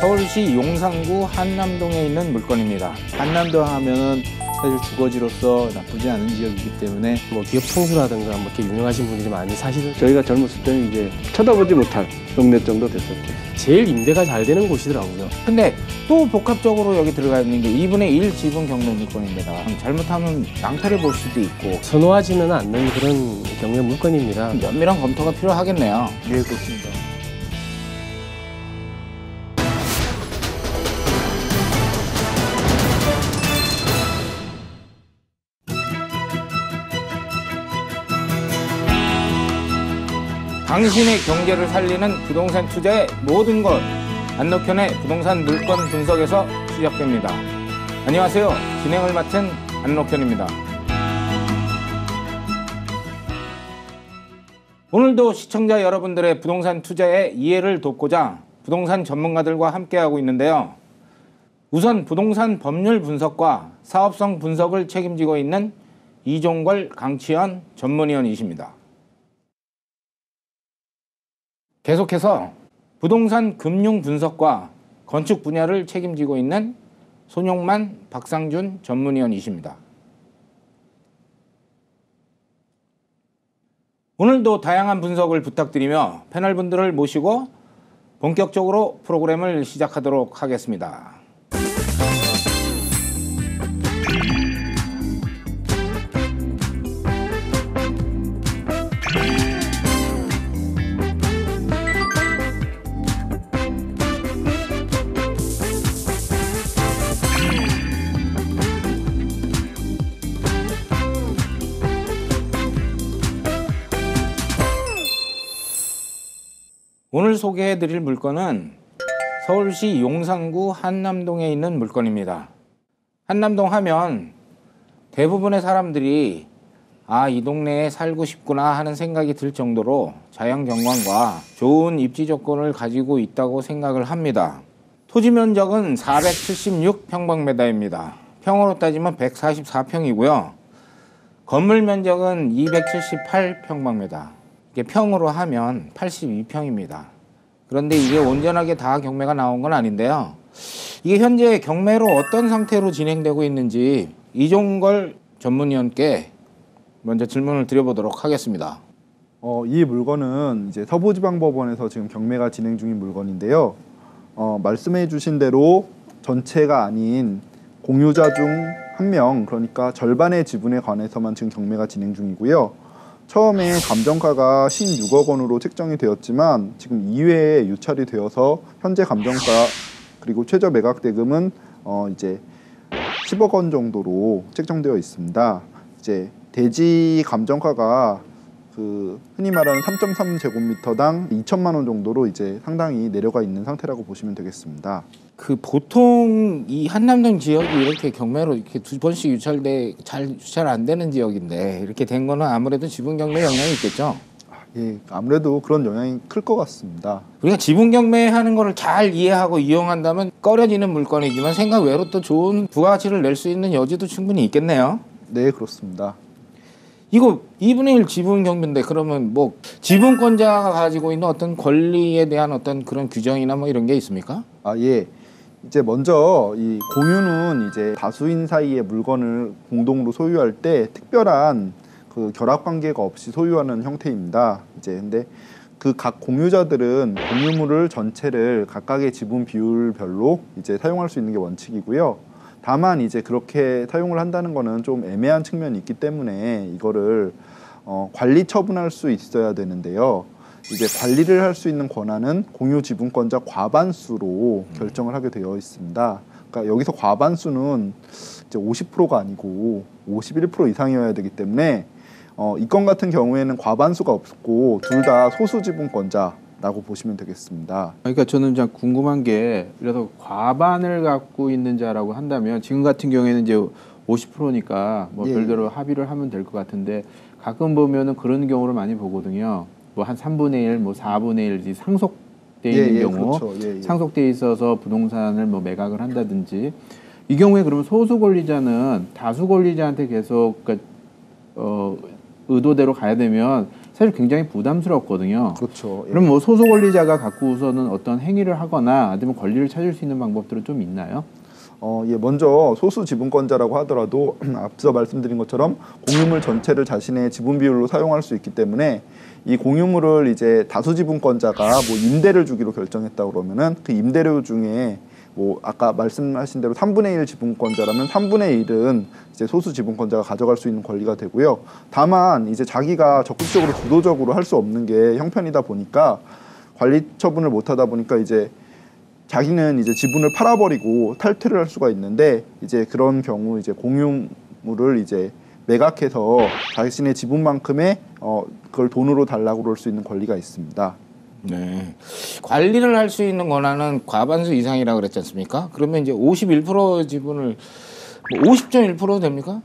서울시 용산구 한남동에 있는 물건입니다. 한남동 하면은 사실 주거지로서 나쁘지 않은 지역이기 때문에 뭐 기업 총수라든가 뭐 이렇게 유명하신 분들이 많이 사시는, 저희가 젊었을 때는 이제 쳐다보지 못할 동네 정도 됐었죠. 제일 임대가 잘 되는 곳이더라고요. 근데 또 복합적으로 여기 들어가 있는 게 2분의 1 지분 경매 물건입니다. 잘못하면 낭패를 볼 수도 있고 선호하지는 않는 그런 경매 물건입니다. 면밀한 검토가 필요하겠네요. 예, 그렇습니다. 당신의 경제를 살리는 부동산 투자의 모든 것, 안록현의 부동산 물건 분석에서 시작됩니다. 안녕하세요. 진행을 맡은 안록현입니다. 오늘도 시청자 여러분들의 부동산 투자의 이해를 돕고자 부동산 전문가들과 함께하고 있는데요. 우선 부동산 법률 분석과 사업성 분석을 책임지고 있는 이종걸 강치현 전문위원이십니다. 계속해서 부동산 금융 분석과 건축 분야를 책임지고 있는 손용만 박상준 전문위원이십니다. 오늘도 다양한 분석을 부탁드리며 패널분들을 모시고 본격적으로 프로그램을 시작하도록 하겠습니다. 오늘 소개해드릴 물건은 서울시 용산구 한남동에 있는 물건입니다. 한남동 하면 대부분의 사람들이 이 동네에 살고 싶구나 하는 생각이 들 정도로 자연경관과 좋은 입지 조건을 가지고 있다고 생각을 합니다. 토지 면적은 476평방미터입니다. 평으로 따지면 144평이고요. 건물 면적은 278평방미터. 이게 평으로 하면 82평입니다. 그런데 이게 온전하게 다 경매가 나온 건 아닌데요. 이게 현재 경매로 어떤 상태로 진행되고 있는지 이종걸 전문위원께 먼저 질문을 드려보도록 하겠습니다. 이 물건은 이제 서부지방법원에서 지금 경매가 진행 중인 물건인데요. 말씀해 주신 대로 전체가 아닌 공유자 중 한 명, 그러니까 절반의 지분에 관해서만 지금 경매가 진행 중이고요. 처음에 감정가가 16억 원으로 책정이 되었지만 지금 2회에 유찰이 되어서 현재 감정가 그리고 최저 매각 대금은 이제 10억 원 정도로 책정되어 있습니다. 이제 대지 감정가가 흔히 말하는 3.3제곱미터당 2천만 원 정도로 이제 상당히 내려가 있는 상태라고 보시면 되겠습니다. 보통 이 한남동 지역이 이렇게 경매로 이렇게 두 번씩 유찰 안 되는 지역인데 이렇게 된 거는 아무래도 지분 경매 영향이 있겠죠? 예, 아무래도 그런 영향이 클 것 같습니다. 우리가 지분 경매하는 거를 잘 이해하고 이용한다면 꺼려지는 물건이지만 생각 외로 또 좋은 부가가치를 낼 수 있는 여지도 충분히 있겠네요. 네, 그렇습니다. 이거 2분의 1 지분 경매인데 그러면 뭐 지분권자가 가지고 있는 어떤 권리에 대한 어떤 그런 규정이나 뭐 이런 게 있습니까? 예. 이제 먼저 이 공유는 이제 다수인 사이의 물건을 공동으로 소유할 때 특별한 결합 관계가 없이 소유하는 형태입니다. 이제 근데 그 각 공유자들은 공유물을 전체를 각각의 지분 비율별로 이제 사용할 수 있는 게 원칙이고요. 다만 이제 그렇게 사용을 한다는 거는 좀 애매한 측면이 있기 때문에 이거를 관리 처분할 수 있어야 되는데요. 이제 관리를 할 수 있는 권한은 공유 지분권자 과반수로 결정을 하게 되어 있습니다. 그러니까 여기서 과반수는 이제 50%가 아니고 51% 이상이어야 되기 때문에 이 건 같은 경우에는 과반수가 없고 둘 다 소수 지분권자라고 보시면 되겠습니다. 그러니까 저는 좀 궁금한 게 그래서 과반을 갖고 있는 자라고 한다면 지금 같은 경우에는 이제 50%니까 뭐 별대로 합의를 하면 될 것 같은데 가끔 보면은 그런 경우를 많이 보거든요. 뭐 한 3분의 1, 뭐 4분의 1이 상속돼 있는 경우, 그렇죠. 상속돼 있어서 부동산을 뭐 매각을 한다든지 이 경우에 그러면 소수 권리자는 다수 권리자한테 계속 의도대로 가야 되면 사실 굉장히 부담스럽거든요. 그렇죠. 예. 그럼 뭐 소수 권리자가 갖고서는 어떤 행위를 하거나 아니면 권리를 찾을 수 있는 방법들은 좀 있나요? 예, 먼저 소수 지분권자라고 하더라도 앞서 말씀드린 것처럼 공유물 전체를 자신의 지분 비율로 사용할 수 있기 때문에 이 공유물을 이제 다수 지분권자가 뭐 임대를 주기로 결정했다 그러면은 그 임대료 중에 뭐 아까 말씀하신 대로 3분의 1 지분권자라면 3분의 1은 이제 소수 지분권자가 가져갈 수 있는 권리가 되고요. 다만 이제 자기가 적극적으로 주도적으로 할 수 없는 게 형편이다 보니까 관리 처분을 못 하다 보니까 이제 자기는 이제 지분을 팔아버리고 탈퇴를 할 수가 있는데 이제 그런 경우 이제 공유물을 이제 매각해서 자신의 지분만큼의 그걸 돈으로 달라고 그럴 수 있는 권리가 있습니다. 네. 관리를 할 수 있는 권한은 과반수 이상이라고 그랬지 않습니까? 그러면 이제 51% 지분을 50.1% 됩니까?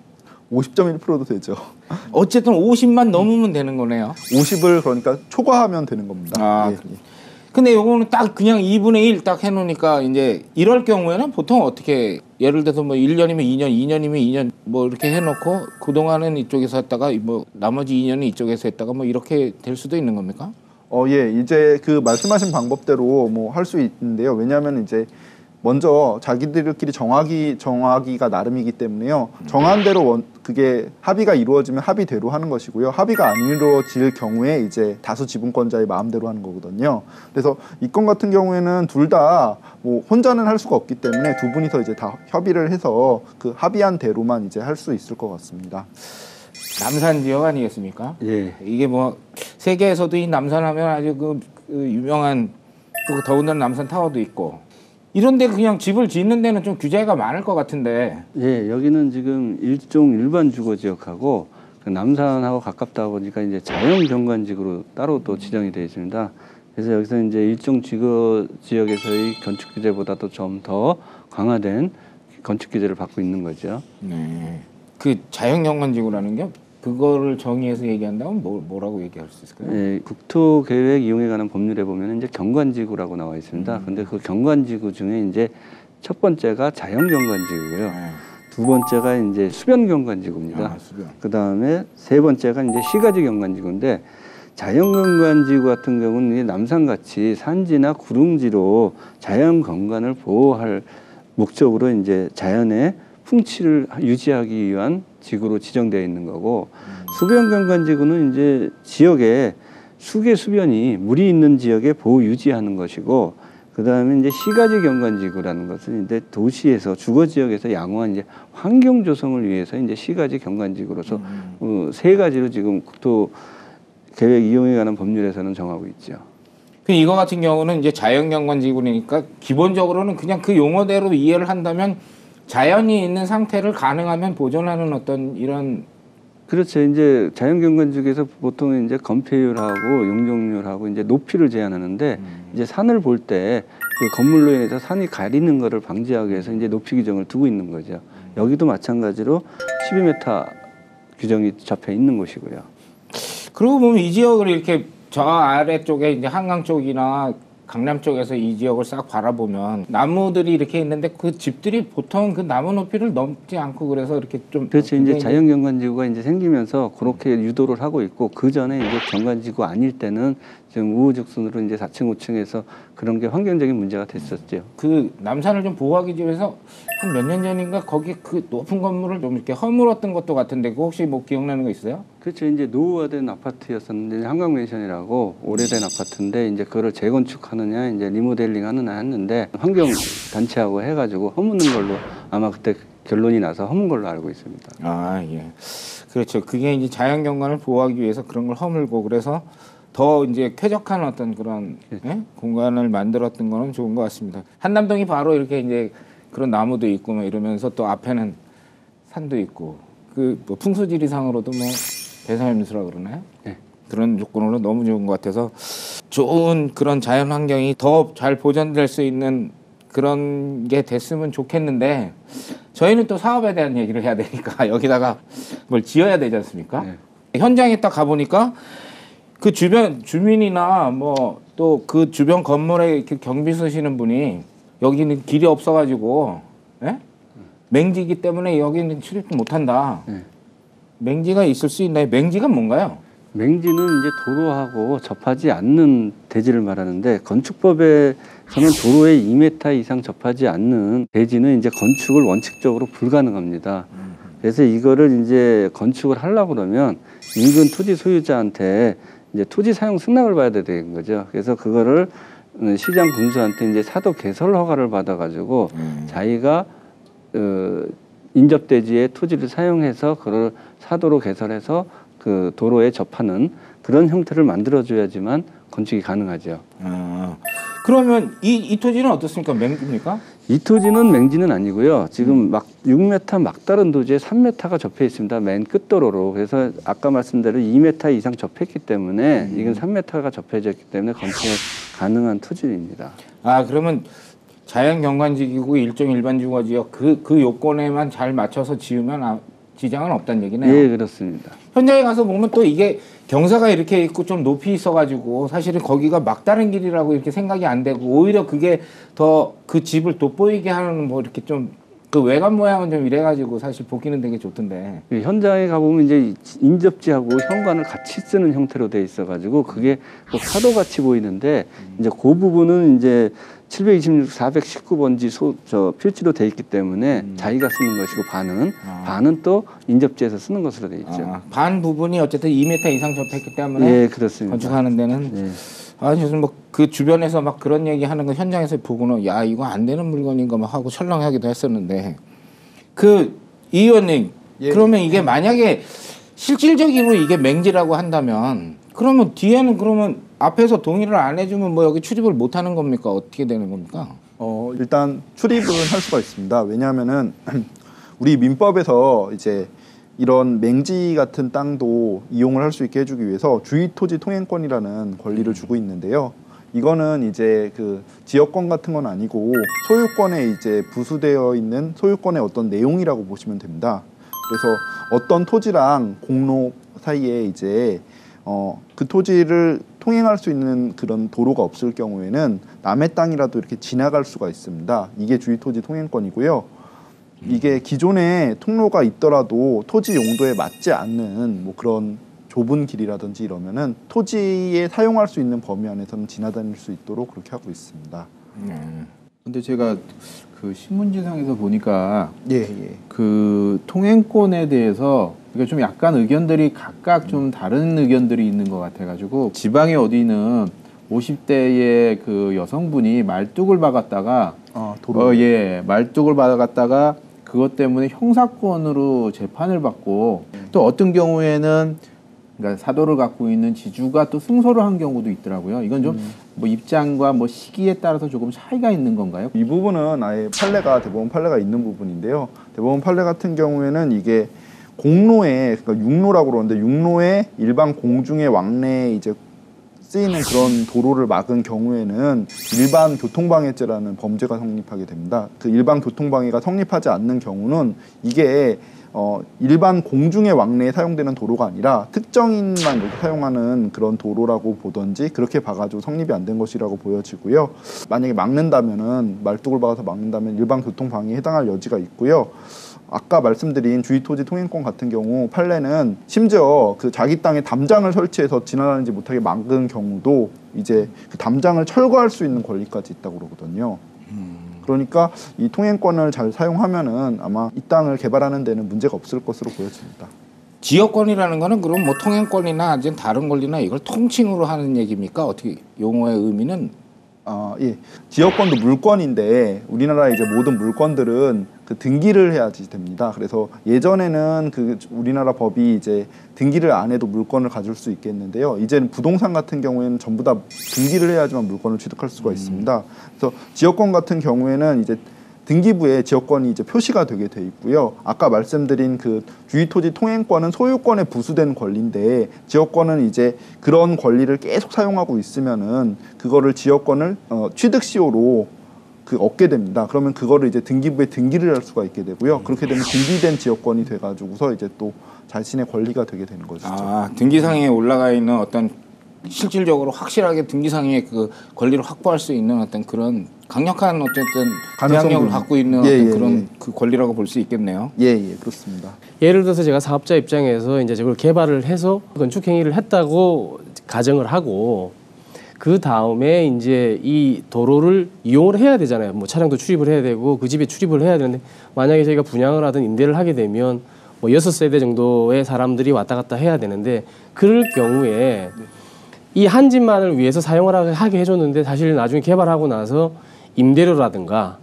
50.1%도 되죠. 어쨌든 50만 넘으면 되는 거네요. 50을 그러니까 초과하면 되는 겁니다. 아, 예. 근데 요거는 딱 그냥 2분의 1 딱 해놓으니까 이제 이럴 경우에는 보통 어떻게 예를 들어서 뭐 1년이면 2년, 2년이면 2년 뭐 이렇게 해놓고 그동안은 이쪽에서 했다가 뭐 나머지 2년은 이쪽에서 했다가 뭐 이렇게 될 수도 있는 겁니까? 예, 이제 그 말씀하신 방법대로 뭐 할 수 있는데요. 왜냐하면 이제 먼저 자기들끼리 정하기가 나름이기 때문에요. 정한 대로 그게 합의가 이루어지면 합의대로 하는 것이고요. 합의가 안 이루어질 경우에 이제 다수 지분권자의 마음대로 하는 거거든요. 그래서 이 건 같은 경우에는 둘 다 뭐 혼자는 할 수가 없기 때문에 두 분이서 이제 다 협의를 해서 그 합의한 대로만 이제 할 수 있을 것 같습니다. 남산 지역 아니겠습니까? 예. 이게 뭐 세계에서도 이 남산하면 아주 그 유명한 또 더군다나 남산 타워도 있고 이런데 그냥 집을 짓는 데는 좀 규제가 많을 것 같은데. 예, 여기는 지금 일종 일반 주거 지역하고 그 남산하고 가깝다 보니까 이제 자연 경관지구로 따로 또 지정이 되어 있습니다. 그래서 여기서 이제 일종 주거 지역에서의 건축 규제보다도 좀 더 강화된 건축 규제를 받고 있는 거죠. 네. 그 자연경관지구라는 게 그거를 정의해서 얘기한다면 뭐라고 얘기할 수 있을까요? 예, 국토계획 이용에 관한 법률에 보면 이제 경관지구라고 나와 있습니다. 근데 그 경관지구 중에 이제 첫 번째가 자연경관지구고요. 네. 두 번째가 이제 수변경관지구입니다. 아, 수변. 그 다음에 세 번째가 이제 시가지 경관지구인데 자연경관지구 같은 경우는 남산같이 산지나 구릉지로 자연경관을 보호할 목적으로 이제 자연의 풍치를 유지하기 위한 지구로 지정되어 있는 거고 수변경관지구는 이제 지역에 수계 수변이 물이 있는 지역에 보호 유지하는 것이고 그 다음에 이제 시가지 경관지구라는 것은 이제 도시에서 주거 지역에서 양호한 이제 환경 조성을 위해서 이제 시가지 경관지구로서 세 가지로 지금 국토 계획 이용에 관한 법률에서는 정하고 있죠. 그 이거 같은 경우는 이제 자연경관지구니까 기본적으로는 그냥 그 용어대로 이해를 한다면 자연이 있는 상태를 가능하면 보존하는 어떤 이런. 그렇죠. 이제 자연경관지구에서 보통 이제 건폐율하고 용적률하고 이제 높이를 제한하는데 이제 산을 볼 때 그 건물로 인해서 산이 가리는 것을 방지하기 위해서 이제 높이 규정을 두고 있는 거죠. 여기도 마찬가지로 12m 규정이 잡혀 있는 곳이고요. 그러고 보면 이 지역을 이렇게 저 아래쪽에 이제 한강 쪽이나 강남 쪽에서 이 지역을 싹 바라보면 나무들이 이렇게 있는데 그 집들이 보통 그 나무 높이를 넘지 않고 그래서 이렇게 좀. 그렇죠. 이제 자연경관지구가 이제 생기면서 그렇게 유도를 하고 있고 그 전에 이제 경관지구 아닐 때는 지금 우후죽순으로 이제 4층, 5층에서 그런 게 환경적인 문제가 됐었죠. 그 남산을 좀 보호하기 위해서 한 몇 년 전인가 거기 그 높은 건물을 좀 이렇게 허물었던 것도 같은데 그 혹시 뭐 기억나는 거 있어요? 그렇죠. 이제 노후화된 아파트였었는데 한강맨션이라고 오래된 아파트인데 이제 그거를 재건축하느냐 이제 리모델링 하느냐 했는데 환경 단체하고 해가지고 허무는 걸로 아마 그때 결론이 나서 허문 걸로 알고 있습니다. 아 예, 그렇죠. 그게 이제 자연경관을 보호하기 위해서 그런 걸 허물고 그래서 더 이제 쾌적한 어떤 그런 예? 공간을 만들었던 거는 좋은 것 같습니다. 한남동이 바로 이렇게 이제 그런 나무도 있고 뭐 이러면서 또 앞에는 산도 있고 그 뭐 풍수지리상으로도 뭐 대산임수라 그러나요? 네. 그런 조건으로 너무 좋은 것 같아서 좋은 그런 자연 환경이 더 잘 보존될 수 있는 그런 게 됐으면 좋겠는데 저희는 또 사업에 대한 얘기를 해야 되니까 여기다가 뭘 지어야 되지 않습니까? 네. 현장에 딱 가보니까 그 주변 주민이나 뭐 또 그 주변 건물에 이렇게 경비 쓰시는 분이 여기는 길이 없어가지고 예? 맹지이기 때문에 여기는 출입 못한다. 네. 맹지가 있을 수 있나요? 맹지가 뭔가요? 맹지는 이제 도로하고 접하지 않는 대지를 말하는데 건축법에서는 도로에 2m 이상 접하지 않는 대지는 이제 건축을 원칙적으로 불가능합니다. 그래서 이거를 이제 건축을 하려고 그러면 인근 토지 소유자한테 이제 토지 사용 승낙을 받아야 되는 거죠. 그래서 그거를 시장 군수한테 이제 사도 개설 허가를 받아가지고 자기가 인접 대지의 토지를 사용해서 그걸 사도로 개설해서 그 도로에 접하는 그런 형태를 만들어줘야지만 건축이 가능하죠. 그러면 이 토지는 어떻습니까? 맹지입니까? 이 토지는 맹지는 아니고요. 지금 막 6m 막다른 도지에 3m가 접해 있습니다. 맨 끝도로로. 그래서 아까 말씀대로 2m 이상 접했기 때문에 이건 3m가 접해져 있기 때문에 건축이 가능한 토지입니다. 그러면 자연경관지이고 일종 일반주거지역 그 요건에만 잘 맞춰서 지으면 지장은 없다는 얘기네요. 예, 그렇습니다. 현장에 가서 보면 또 이게 경사가 이렇게 있고 좀 높이 있어가지고 사실은 거기가 막다른 길이라고 이렇게 생각이 안 되고 오히려 그게 더 그 집을 돋보이게 하는 뭐 이렇게 좀 그 외관 모양은 좀 이래가지고 사실 보기는 되게 좋던데. 현장에 가보면 이제 인접지하고 현관을 같이 쓰는 형태로 돼 있어가지고 그게 그 파도같이 보이는데 이제 그 부분은 이제 726, 419번지 필지로 돼 있기 때문에 자기가 쓰는 것이고 반은 또 인접지에서 쓰는 것으로 돼 있죠. 반 부분이 어쨌든 2m 이상 접했기 때문에 예, 그렇습니다. 건축하는 데는 예. 요즘 뭐 그 주변에서 막 그런 얘기 하는 거 현장에서 보고는 야 이거 안 되는 물건인가 막 하고 철렁하기도 했었는데 이 의원님 예. 그러면 이게 만약에 실질적으로 이게 맹지라고 한다면 그러면 뒤에는 그러면 앞에서 동의를 안 해주면 뭐 여기 출입을 못 하는 겁니까? 어떻게 되는 겁니까? 일단 출입은 할 수가 있습니다. 왜냐하면은 우리 민법에서 이제 이런 맹지 같은 땅도 이용을 할 수 있게 해주기 위해서 주의토지 통행권이라는 권리를 주고 있는데요. 이거는 이제 그 지역권 같은 건 아니고 소유권에 이제 부수되어 있는 소유권의 어떤 내용이라고 보시면 됩니다. 그래서 어떤 토지랑 공로 사이에 이제 그 토지를 통행할 수 있는 그런 도로가 없을 경우에는 남의 땅이라도 이렇게 지나갈 수가 있습니다. 이게 주의토지 통행권이고요. 이게 기존에 통로가 있더라도 토지 용도에 맞지 않는 뭐 그런 좁은 길이라든지 이러면은 토지에 사용할 수 있는 범위 안에서는 지나다닐 수 있도록 그렇게 하고 있습니다. 근데 제가 그 신문지상에서 보니까 예. 그 통행권에 대해서 그러니까 좀 약간 의견들이 각각 좀 다른 의견들이 있는 것 같아가지고 지방에 어디는 50대의 그 여성분이 말뚝을 박았다가 도로. 말뚝을 박았다가 그것 때문에 형사건으로 재판을 받고 또 어떤 경우에는 그러니까 사도를 갖고 있는 지주가 또 승소를 한 경우도 있더라고요. 이건 좀 뭐 입장과 뭐 시기에 따라서 조금 차이가 있는 건가요? 이 부분은 아예 대법원 판례가 있는 부분인데요. 대법원 판례 같은 경우에는 이게 공로에 그러니까 육로라고 그러는데 육로에 일반 공중의 왕래에 이제 쓰이는 그런 도로를 막은 경우에는 일반 교통방해죄라는 범죄가 성립하게 됩니다. 그 일반 교통방해가 성립하지 않는 경우는 이게 일반 공중의 왕래에 사용되는 도로가 아니라 특정인만 이렇게 사용하는 그런 도로라고 보던지 그렇게 봐가지고 성립이 안 된 것이라고 보여지고요. 만약에 막는다면은 말뚝을 박아서 막는다면 일반 교통방해에 해당할 여지가 있고요. 아까 말씀드린 주의토지 통행권 같은 경우 판례는 심지어 그 자기 땅에 담장을 설치해서 지나다니지 못하게 막은 경우도 이제 그 담장을 철거할 수 있는 권리까지 있다고 그러거든요. 그러니까 이 통행권을 잘 사용하면은 아마 이 땅을 개발하는 데는 문제가 없을 것으로 보여집니다. 지역권이라는 거는 그럼 뭐 통행권이나 아직 다른 권리나 이걸 통칭으로 하는 얘기입니까? 어떻게 용어의 의미는? 예. 지역권도 물권인데 우리나라 이제 모든 물권들은 그 등기를 해야지 됩니다. 그래서 예전에는 그 우리나라 법이 이제 등기를 안 해도 물권을 가질 수 있겠는데요. 이제는 부동산 같은 경우에는 전부 다 등기를 해야지만 물권을 취득할 수가 있습니다. 그래서 지역권 같은 경우에는 이제 등기부에 지역권이 이제 표시가 되게 돼 있고요. 아까 말씀드린 그 주의토지 통행권은 소유권에 부수된 권리인데 지역권은 이제 그런 권리를 계속 사용하고 있으면은 그거를 지역권을 취득시효로 얻게 됩니다. 그러면 그거를 이제 등기부에 등기를 할 수가 있게 되고요. 그렇게 되면 등기된 지역권이 돼가지고서 이제 또 자신의 권리가 되게 되는 것이죠. 등기상에 올라가 있는 어떤 실질적으로 확실하게 등기상의 그 권리를 확보할 수 있는 어떤 그런 강력한 어쨌든 가능성도 대항력을 갖고 있는 예, 어떤 예, 그런 예. 그 권리라고 볼 수 있겠네요. 예, 그렇습니다. 예를 들어서 제가 사업자 입장에서 이제 저걸 개발을 해서 건축 행위를 했다고 가정을 하고 그 다음에 이제 이 도로를 이용을 해야 되잖아요. 뭐 차량도 출입을 해야 되고 그 집에 출입을 해야 되는데 만약에 저희가 분양을 하든 임대를 하게 되면 뭐 6세대 정도의 사람들이 왔다 갔다 해야 되는데 그럴 경우에 이 한 집만을 위해서 사용을 하게 해줬는데 사실 나중에 개발하고 나서 임대료라든가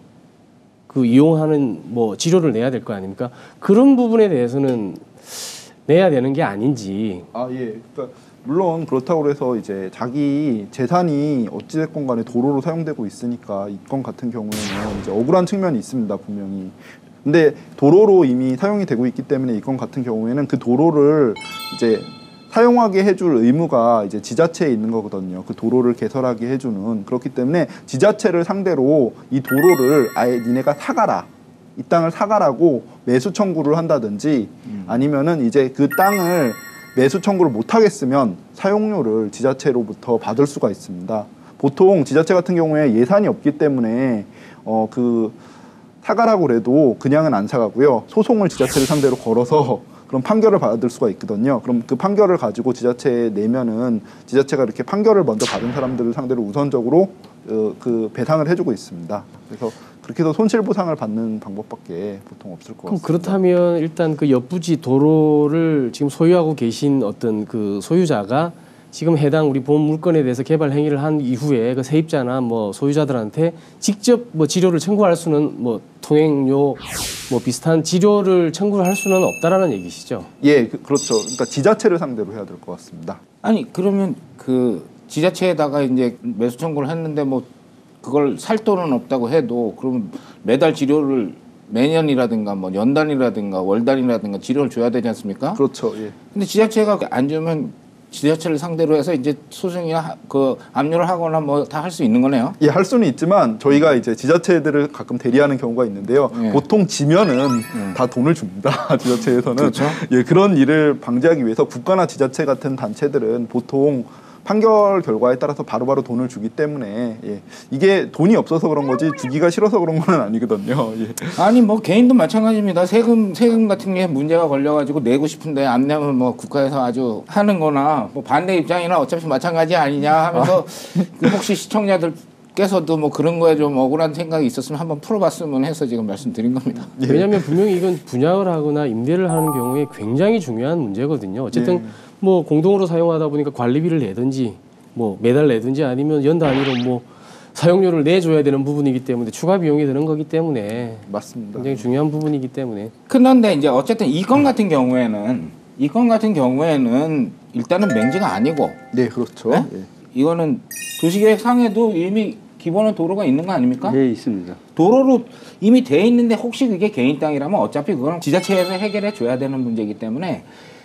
그 이용하는 뭐 지료를 내야 될 거 아닙니까? 그런 부분에 대해서는 내야 되는 게 아닌지. 아, 예. 그러니까 물론 그렇다고 해서 이제 자기 재산이 어찌됐건 간에 도로로 사용되고 있으니까 이 건 같은 경우에는 이제 억울한 측면이 있습니다, 분명히. 근데 도로로 이미 사용이 되고 있기 때문에 이 건 같은 경우에는 그 도로를 이제 사용하게 해줄 의무가 이제 지자체에 있는 거거든요. 그 도로를 개설하게 해주는. 그렇기 때문에 지자체를 상대로 이 도로를 아예 니네가 사가라, 이 땅을 사가라고 매수 청구를 한다든지 아니면은 이제 그 땅을 매수 청구를 못 하겠으면 사용료를 지자체로부터 받을 수가 있습니다. 보통 지자체 같은 경우에 예산이 없기 때문에 그 사가라고 그래도 그냥은 안 사가고요. 소송을 지자체를 상대로 걸어서 그럼 판결을 받을 수가 있거든요. 그럼 그 판결을 가지고 지자체에 내면은 지자체가 이렇게 판결을 먼저 받은 사람들을 상대로 우선적으로 그 배상을 해주고 있습니다. 그래서 그렇게 해서 손실보상을 받는 방법밖에 보통 없을 것 그럼 같습니다. 그렇다면 일단 그 옆부지 도로를 지금 소유하고 계신 어떤 그 소유자가 지금 해당 우리 본 물건에 대해서 개발 행위를 한 이후에 그 세입자나 뭐 소유자들한테 직접 뭐 지료를 청구할 수는 뭐 통행료 뭐 비슷한 지료를 청구를 할 수는 없다라는 얘기시죠? 예, 그렇죠. 그러니까 지자체를 상대로 해야 될 것 같습니다. 아니 그러면 그 지자체에다가 이제 매수 청구를 했는데 뭐 그걸 살 돈은 없다고 해도 그러면 매달 지료를 매년이라든가 뭐 연단이라든가 월단이라든가 지료를 줘야 되지 않습니까? 그렇죠. 예. 근데 지자체가 안 주면 지자체를 상대로 해서 이제 소송이나 그 압류를 하거나 뭐 다 할 수 있는 거네요. 예, 할 수는 있지만 저희가 이제 지자체들을 가끔 대리하는 경우가 있는데요. 예. 보통 지면은 다 돈을 줍니다. 지자체에서는. 그렇죠. 예, 그런 일을 방지하기 위해서 국가나 지자체 같은 단체들은 보통 판결 결과에 따라서 바로바로 돈을 주기 때문에 예, 이게 돈이 없어서 그런 거지 주기가 싫어서 그런 건 아니거든요. 예. 아니 뭐 개인도 마찬가지입니다. 세금 같은 게 문제가 걸려가지고 내고 싶은데 안 내면 뭐 국가에서 아주 하는거나 뭐 반대 입장이나 어차피 마찬가지 아니냐 하면서 그 혹시 시청자들께서도 뭐 그런 거에 좀 억울한 생각이 있었으면 한번 풀어봤으면 해서 지금 말씀드린 겁니다. 왜냐하면 분명히 이건 분양을 하거나 임대를 하는 경우에 굉장히 중요한 문제거든요. 어쨌든 뭐 공동으로 사용하다 보니까 관리비를 내든지 뭐 매달 내든지 아니면 연 단위로 뭐 사용료를 내줘야 되는 부분이기 때문에 추가 비용이 드는 거기 때문에 맞습니다. 굉장히 중요한 부분이기 때문에 그런데 이제 어쨌든 이 건 같은 경우에는 일단은 맹지가 아니고 네, 그렇죠. 네? 예. 이거는 도시계획 상에도 이미 기본은 도로가 있는 거 아닙니까? 예, 있습니다. 도로로 이미 돼 있는데 혹시 그게 개인 땅이라면 어차피 그건 지자체에서 해결해 줘야 되는 문제이기 때문에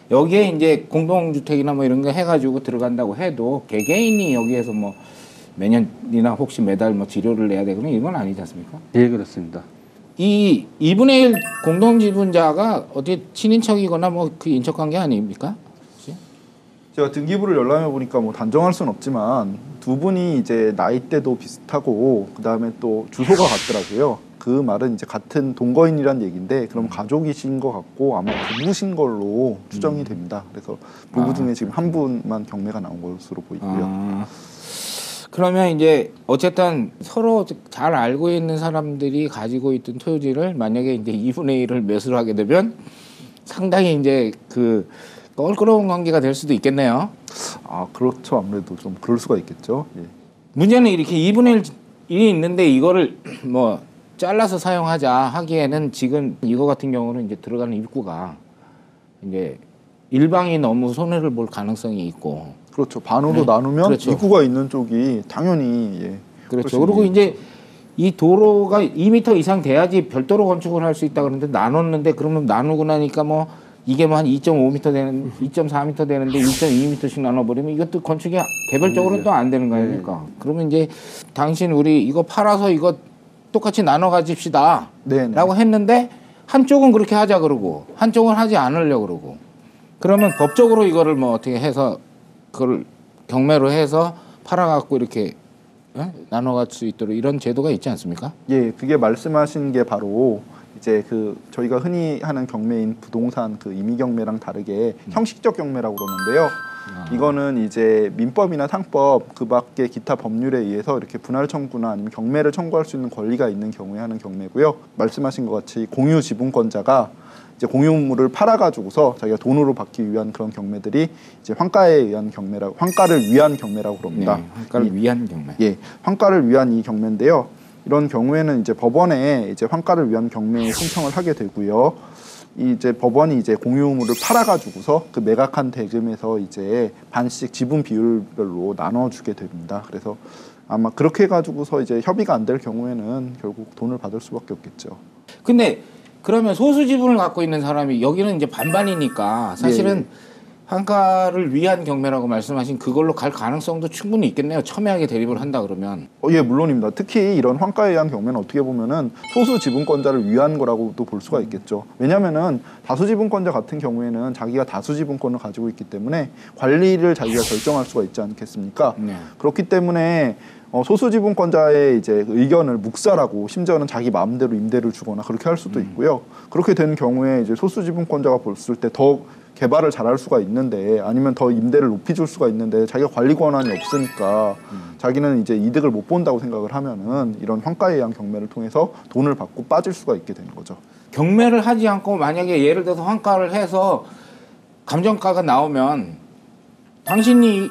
여기에 이제 공동주택이나 뭐 이런 거 해가지고 들어간다고 해도 개개인이 여기에서 뭐 매년이나 혹시 매달 뭐 지료를 내야 되거나 이건 아니지 않습니까? 예, 그렇습니다. 이 2분의 1 공동지분자가 어디 친인척이거나 뭐 그 인척관계 아닙니까? 제가 등기부를 열람해 보니까 뭐 단정할 수는 없지만 두 분이 이제 나이대도 비슷하고 그 다음에 또 주소가 같더라고요. 그 말은 이제 같은 동거인이란 얘기인데 그럼 가족이신 것 같고 아마 부부신 걸로 추정이 됩니다. 그래서 부부 중에 지금 한 분만 경매가 나온 것으로 보이고요. 그러면 이제 어쨌든 서로 잘 알고 있는 사람들이 가지고 있던 토지를 만약에 이제 2분의 1을 매수를 하게 되면 상당히 이제 그 껄끄러운 관계가 될 수도 있겠네요. 아, 그렇죠. 아무래도 좀 그럴 수가 있겠죠. 예. 문제는 이렇게 2분의 1이 있는데 이거를 뭐 잘라서 사용하자 하기에는 지금 이거 같은 경우는 이제 들어가는 입구가 이제 일방이 너무 손해를 볼 가능성이 있고 그렇죠. 반으로 네. 나누면 그렇죠. 입구가 있는 쪽이 당연히 예. 그렇죠. 훨씬 그리고 이익이죠. 이제 이 도로가 2m 이상 돼야지 별도로 건축을 할 수 있다 그러는데 나눴는데 그러면 나누고 나니까 뭐 이게 뭐 한 2.5m 되는 2.4m 되는데 2.2m씩 나눠버리면 이것도 건축이 개별적으로는 또 안 되는 거 아닙니까? 그러면 이제 당신 우리 이거 팔아서 이거 똑같이 나눠 가집시다 네네. 라고 했는데 한쪽은 그렇게 하자 그러고 한쪽은 하지 않으려고 그러고 그러면 법적으로 이거를 뭐 어떻게 해서 그걸 경매로 해서 팔아갖고 이렇게 나눠갈 수 있도록 이런 제도가 있지 않습니까? 예, 그게 말씀하신 게 바로 이제 그 저희가 흔히 하는 경매인 부동산 그 임의 경매랑 다르게 형식적 경매라고 그러는데요. 이거는 이제 민법이나 상법 그 밖에 기타 법률에 의해서 이렇게 분할 청구나 아니면 경매를 청구할 수 있는 권리가 있는 경우에 하는 경매고요. 말씀하신 것 같이 공유 지분권자가 이제 공유물을 팔아가지고서 자기가 돈으로 받기 위한 그런 경매들이 이제 환가에 의한 경매라고, 환가를 위한 경매라고 그럽니다. 네, 환가를 위한 경매. 예, 환가를 위한 이 경매인데요. 이런 경우에는 이제 법원에 이제 환가를 위한 경매 신청을 하게 되고요. 이제 법원이 이제 공유물을 팔아가지고서 그 매각한 대금에서 이제 반씩 지분 비율별로 나눠주게 됩니다. 그래서 아마 그렇게 해가지고서 이제 협의가 안 될 경우에는 결국 돈을 받을 수밖에 없겠죠. 근데 그러면 소수 지분을 갖고 있는 사람이 여기는 이제 반반이니까 사실은 예. 환가를 위한 경매라고 말씀하신 그걸로 갈 가능성도 충분히 있겠네요. 첨예하게 대립을 한다 그러면. 예, 물론입니다. 특히 이런 환가에 의한 경매는 어떻게 보면은 소수 지분권자를 위한 거라고도 볼 수가 있겠죠. 왜냐면은 다수 지분권자 같은 경우에는 자기가 다수 지분권을 가지고 있기 때문에 관리를 자기가 결정할 수가 있지 않겠습니까? 네. 그렇기 때문에 소수 지분권자의 이제 의견을 묵살하고 심지어는 자기 마음대로 임대를 주거나 그렇게 할 수도 있고요. 그렇게 되는 경우에 이제 소수 지분권자가 봤을 때 더 개발을 잘할 수가 있는데 아니면 더 임대를 높이줄 수가 있는데 자기가 관리 권한이 없으니까 자기는 이제 이득을 못 본다고 생각을 하면은 이런 환가에 의한 경매를 통해서 돈을 받고 빠질 수가 있게 되는 거죠. 경매를 하지 않고 만약에 예를 들어서 환가를 해서 감정가가 나오면 당신이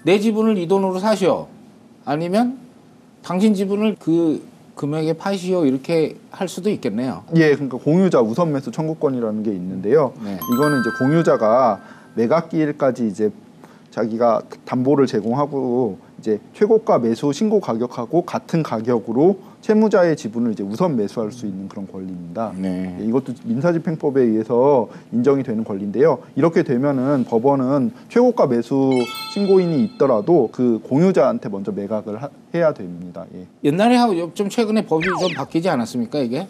내 지분을 이 돈으로 사시오. 아니면 당신 지분을 그 금액에 파시오 이렇게 할 수도 있겠네요. 예, 그러니까 공유자 우선 매수 청구권이라는 게 있는데요. 네. 이거는 이제 공유자가 매각기일까지 이제 자기가 담보를 제공하고 이제 최고가 매수 신고 가격하고 같은 가격으로 채무자의 지분을 이제 우선 매수할 수 있는 그런 권리입니다. 네. 예, 이것도 민사집행법에 의해서 인정이 되는 권리인데요. 이렇게 되면은 법원은 최고가 매수 신고인이 있더라도 그 공유자한테 먼저 매각을 해야 됩니다. 예. 옛날에 하고 좀 최근에 법이 좀 바뀌지 않았습니까 이게?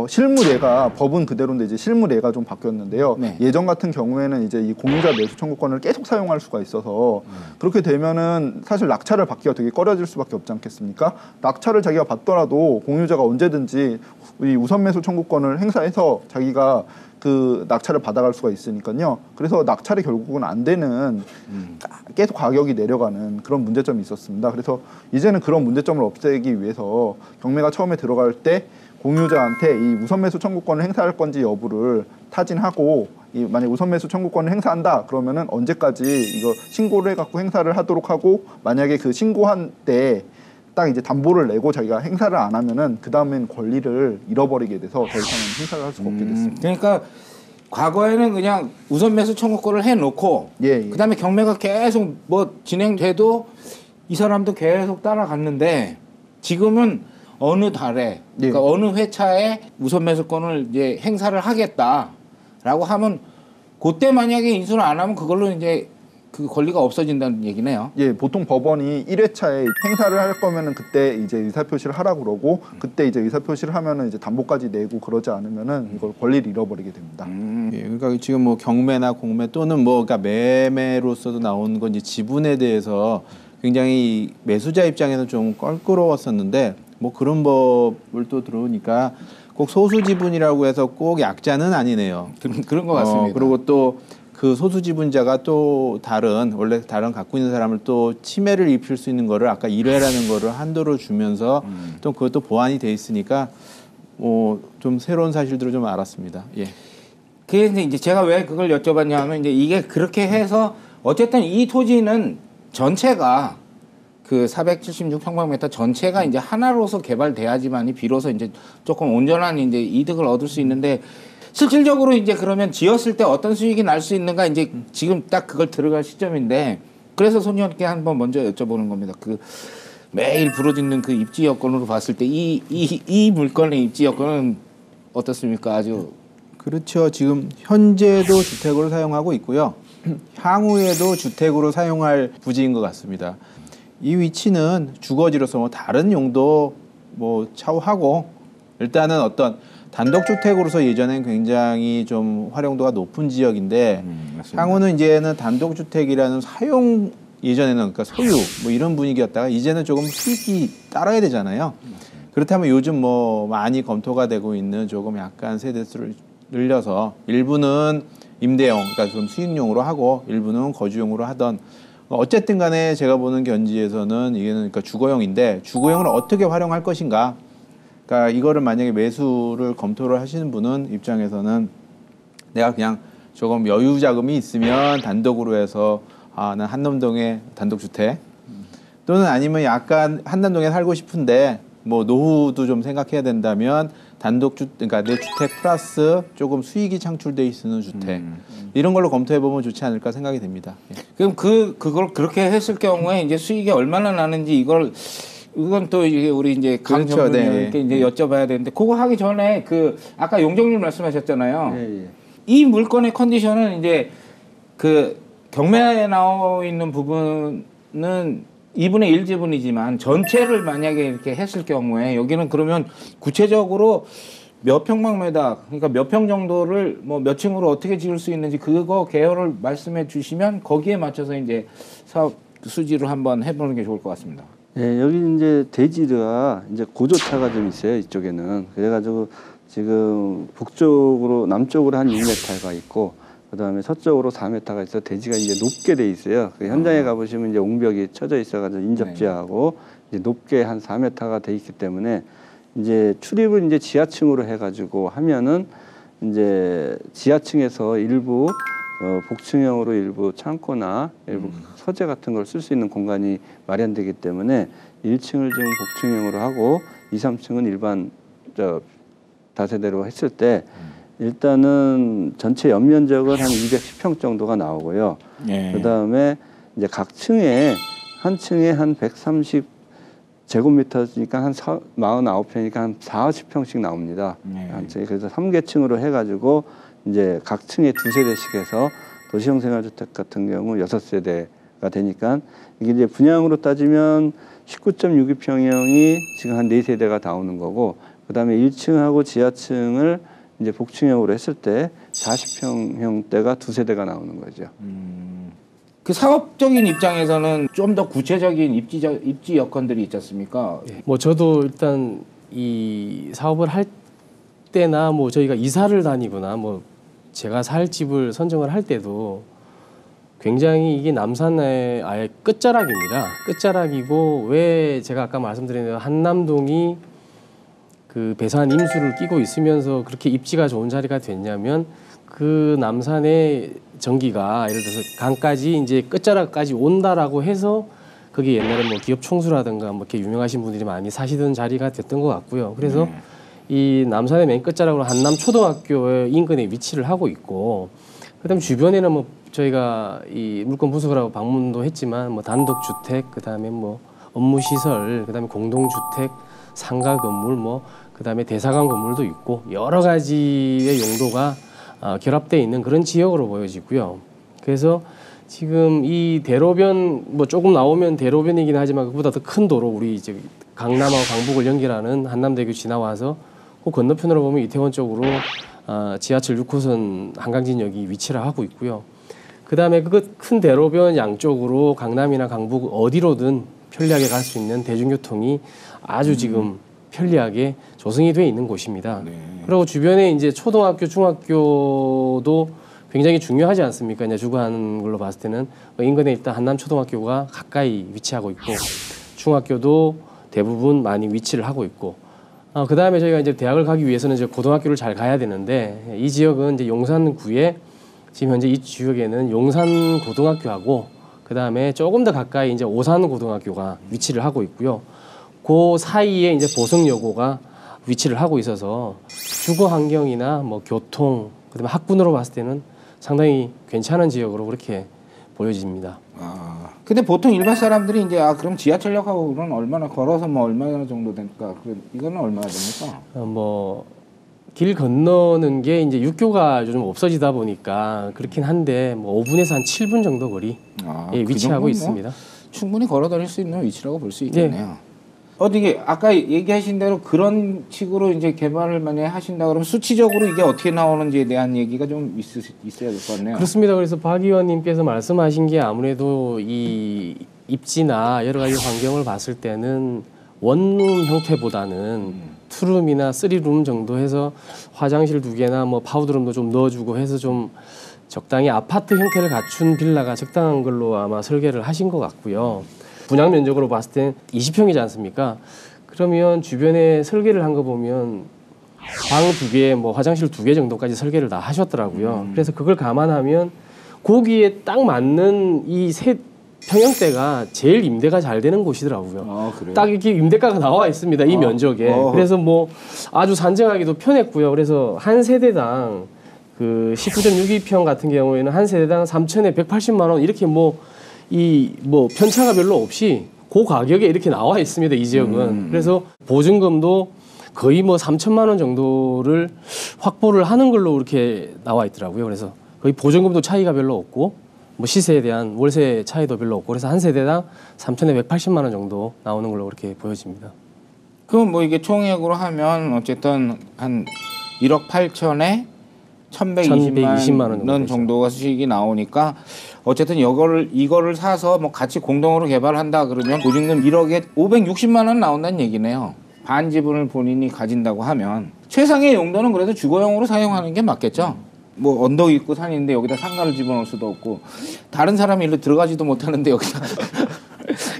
실무례가 법은 그대로인데 이제 실무례가 좀 바뀌었는데요. 네. 예전 같은 경우에는 이제 이 공유자 매수 청구권을 계속 사용할 수가 있어서 그렇게 되면은 사실 낙찰을 받기가 되게 꺼려질 수밖에 없지 않겠습니까? 낙찰을 자기가 받더라도 공유자가 언제든지 이 우선 매수 청구권을 행사해서 자기가 그 낙찰을 받아갈 수가 있으니까요. 그래서 낙찰이 결국은 안 되는 계속 가격이 내려가는 그런 문제점이 있었습니다. 그래서 이제는 그런 문제점을 없애기 위해서 경매가 처음에 들어갈 때 공유자한테 이 우선 매수 청구권을 행사할 건지 여부를 타진하고 만약 우선 매수 청구권을 행사한다 그러면은 언제까지 이거 신고를 해갖고 행사를 하도록 하고 만약에 그 신고한 때 딱 이제 담보를 내고 자기가 행사를 안 하면은 그 다음엔 권리를 잃어버리게 돼서 더 이상은 행사를 할 수가 없게 됐습니다. 그러니까 과거에는 그냥 우선 매수 청구권을 해놓고 예. 그다음에 경매가 계속 뭐 진행돼도 이 사람도 계속 따라갔는데 지금은 어느 달에 그러니까 어느 회차에 우선 매수권을 이제 행사를 하겠다라고 하면 그때 만약에 인수를 안 하면 그걸로 이제 그 권리가 없어진다는 얘기네요. 예, 보통 법원이 1회차에 행사를 할 거면은 그때 이제 의사표시를 하라고 그러고 그때 이제 의사표시를 하면은 이제 담보까지 내고 그러지 않으면은 이걸 권리를 잃어버리게 됩니다. 예, 그러니까 지금 뭐 경매나 공매 또는 뭐 그러니까 매매로서도 나온 건 이제 지분에 대해서 굉장히 매수자 입장에는 좀 껄끄러웠었는데 뭐 그런 법을 또 들어오니까 꼭 소수 지분이라고 해서 꼭 약자는 아니네요. 그런 것 같습니다. 그리고 또 그 소수 지분자가 또 원래 다른 갖고 있는 사람을 또 침해를 입힐 수 있는 거를 아까 1회라는 거를 한도를 주면서 또 그것도 보완이 돼 있으니까 좀 새로운 사실들을 좀 알았습니다. 예. 그래서 이제 제가 왜 그걸 여쭤봤냐면 이제 이게 그렇게 해서 어쨌든 이 토지는 전체가 그 476평방미터 전체가 이제 하나로서 개발돼야지만이 비로소 이제 조금 온전한 이제 이득을 얻을 수 있는데 실질적으로 이제 그러면 지었을 때 어떤 수익이 날 수 있는가 이제 지금 딱 그걸 들어갈 시점인데 그래서 손님께 한번 먼저 여쭤보는 겁니다. 그 매일 부러지는 그 입지 여건으로 봤을 때 이 물건의 입지 여건은 어떻습니까? 아주 그렇죠. 지금 현재도 주택으로 사용하고 있고요. 향후에도 주택으로 사용할 부지인 것 같습니다. 이 위치는 주거지로서 뭐 다른 용도 뭐 차후하고 일단은 어떤 단독주택으로서 예전엔 굉장히 좀 활용도가 높은 지역인데 향후는 이제는 단독주택이라는 사용 예전에는 그러니까 소유 뭐 이런 분위기였다가 이제는 조금 수익이 따라야 되잖아요. 그렇다면 요즘 뭐 많이 검토가 되고 있는 조금 약간 세대수를 늘려서 일부는 임대용, 그러니까 좀 수익용으로 하고 일부는 거주용으로 하던 어쨌든 간에 제가 보는 견지에서는 이게는 그러니까 주거용인데 주거용을 어떻게 활용할 것인가. 그러니까 이거를 만약에 매수를 검토를 하시는 분은 입장에서는 내가 그냥 조금 여유 자금이 있으면 단독으로 해서 난 한남동에 단독주택 또는 아니면 약간 한남동에 살고 싶은데 뭐 노후도 좀 생각해야 된다면 그러니까 내 주택 플러스 조금 수익이 창출돼 있는 주택 이런 걸로 검토해 보면 좋지 않을까 생각이 됩니다. 예. 그럼 그걸 그렇게 했을 경우에 이제 수익이 얼마나 나는지 이건 또 이게 우리 이제 강 그렇죠, 전문가님께 네. 이제 여쭤봐야 되는데 그거 하기 전에 그 아까 용적률 말씀하셨잖아요. 예, 예. 이 물건의 컨디션은 이제 그 경매에 나와 있는 부분은 2분의 1 지분이지만 전체를 만약에 이렇게 했을 경우에 여기는 그러면 구체적으로 몇 평방미터 그러니까 몇 평 정도를 뭐 몇 층으로 어떻게 지을 수 있는지 그거 개요를 말씀해 주시면 거기에 맞춰서 이제 사업 수지를 한번 해보는 게 좋을 것 같습니다. 예, 여기 이제 대지가 이제 고조차가 좀 있어요. 이쪽에는. 그래가지고 지금 북쪽으로 남쪽으로 한 6m가 있고 그다음에 서쪽으로 4m가 있어 대지가 이제 높게 돼 있어요. 그 현장에 가보시면 이제 옹벽이 쳐져 있어가지고 인접지하고 이제 높게 한 4m가 돼 있기 때문에 이제 출입을 이제 지하층으로 해가지고 하면은 이제 지하층에서 일부 복층형으로 일부 창고나 일부 서재 같은 걸 쓸 수 있는 공간이 마련되기 때문에 1층을 지금 복층형으로 하고 2, 3층은 일반 다세대로 했을 때 일단은 전체 연면적은 한 210평 정도가 나오고요. 예. 그다음에 이제 각 층에 한 층에 한 130 제곱미터니까 한 49평이니까 한 40평씩 나옵니다. 예. 한 층에 그래서 3개층으로 해가지고 이제 각 층에 2세대씩 해서 도시형 생활주택 같은 경우 6세대가 되니까 이게 이제 분양으로 따지면 19.62평형이 지금 한 4세대가 나오는 거고 그다음에 1층하고 지하층을 이제 복층형으로 했을 때 40평형대가 2세대가 나오는 거죠. 그 사업적인 입장에서는 좀 더 구체적인 입지 여건들이 있지 않습니까? 뭐 저도 일단 이 사업을 할 때나 뭐 저희가 이사를 다니거나 뭐 제가 살 집을 선정을 할 때도 굉장히 이게 남산의 아예 끝자락입니다. 끝자락이고 왜 제가 아까 말씀드린 대로 한남동이 그 배산 임수를 끼고 있으면서 그렇게 입지가 좋은 자리가 됐냐면 그 남산의 전기가 예를 들어서 강까지 이제 끝자락까지 온다라고 해서 거기 옛날에 뭐 기업 총수라든가 뭐 이렇게 유명하신 분들이 많이 사시던 자리가 됐던 것 같고요. 그래서 이 남산의 맨 끝자락으로 한남 초등학교의 인근에 위치를 하고 있고 그다음 주변에는 뭐 저희가 이 물건 분석을 하고 방문도 했지만 뭐 단독주택 그다음에 뭐 업무시설 그다음에 공동주택 상가 건물 뭐 그다음에 대사관 건물도 있고 여러 가지의 용도가 결합되어 있는 그런 지역으로 보여지고요. 그래서 지금 이 대로변 뭐 조금 나오면 대로변이긴 하지만 그보다 더 큰 도로 우리 이제 강남하고 강북을 연결하는 한남대교 지나와서 그 건너편으로 보면 이태원 쪽으로 지하철 6호선 한강진역이 위치를 하고 있고요. 그다음에 그 큰 대로변 양쪽으로 강남이나 강북 어디로든 편리하게 갈 수 있는 대중교통이 아주 지금 편리하게 조성이 돼 있는 곳입니다. 네. 그리고 주변에 이제 초등학교, 중학교도 굉장히 중요하지 않습니까? 이제 주거하는 걸로 봤을 때는 인근에 일단 한남초등학교가 가까이 위치하고 있고 중학교도 대부분 많이 위치를 하고 있고 그 다음에 저희가 이제 대학을 가기 위해서는 이제 고등학교를 잘 가야 되는데 이 지역은 이제 용산구에 지금 현재 이 지역에는 용산고등학교하고 그 다음에 조금 더 가까이 이제 오산고등학교가 위치를 하고 있고요. 그 사이에 이제 보성여고가 위치를 하고 있어서 주거 환경이나 뭐 교통 그다음에 학군으로 봤을 때는 상당히 괜찮은 지역으로 그렇게 보여집니다. 근데 보통 일반 사람들이 이제 그럼 지하철역하고는 얼마나 걸어서 뭐 얼마나 정도 될까? 이거는 얼마나 됩니까? 뭐 길 건너는 게 이제 육교가 요즘 없어지다 보니까 그렇긴 한데 뭐 5분에서 한 7분 정도 거리 그 위치하고 정도면 있습니다. 충분히 걸어 다닐 수 있는 위치라고 볼 수 있겠네요. 어떻게 아까 얘기하신 대로 그런 식으로 이제 개발을 만약에 하신다 그러면 수치적으로 이게 어떻게 나오는지에 대한 얘기가 좀 있어야 될 것 같네요. 그렇습니다. 그래서 박 의원님께서 말씀하신 게 아무래도 이 입지나 여러 가지 환경을 봤을 때는 원룸 형태보다는 투룸이나 쓰리룸 정도 해서 화장실 2개나 뭐 파우더룸도 좀 넣어주고 해서 좀 적당히 아파트 형태를 갖춘 빌라가 적당한 걸로 아마 설계를 하신 것 같고요. 분양 면적으로 봤을 땐 20평이지 않습니까? 그러면 주변에 설계를 한 거 보면 방 2개, 뭐 화장실 2개 정도까지 설계를 다 하셨더라고요. 그래서 그걸 감안하면 거기에 딱 맞는 이 세 평형대가 제일 임대가 잘 되는 곳이더라고요. 아, 그래요? 딱 이렇게 임대가가 나와 있습니다. 이 면적에. 그래서 뭐 아주 산정하기도 편했고요. 그래서 한 세대당 그 19.62평 같은 경우에는 한 세대당 3천에 180만 원 이렇게 뭐 편차가 별로 없이 그 가격에 이렇게 나와 있습니다. 이 지역은. 그래서 보증금도 거의 뭐 3천만 원 정도를 확보를 하는 걸로 이렇게 나와 있더라고요. 그래서 거의 보증금도 차이가 별로 없고 뭐 시세에 대한 월세 차이도 별로 없고 그래서 한 세대당 3천에 180만 원 정도 나오는 걸로 그렇게 보여집니다. 그럼 뭐 이게 총액으로 하면 어쨌든 한 1억 8천에 1,120만 원 정도가 수익이 나오니까 어쨌든 이거를 사서 뭐 같이 공동으로 개발한다 그러면 보증금 1억에 560만 원 나온다는 얘기네요. 반 지분을 본인이 가진다고 하면 최상의 용도는 그래도 주거용으로 사용하는 게 맞겠죠. 뭐 언덕 있고 산인데 여기다 상가를 집어넣을 수도 없고 다른 사람이 일로 들어가지도 못하는데 여기다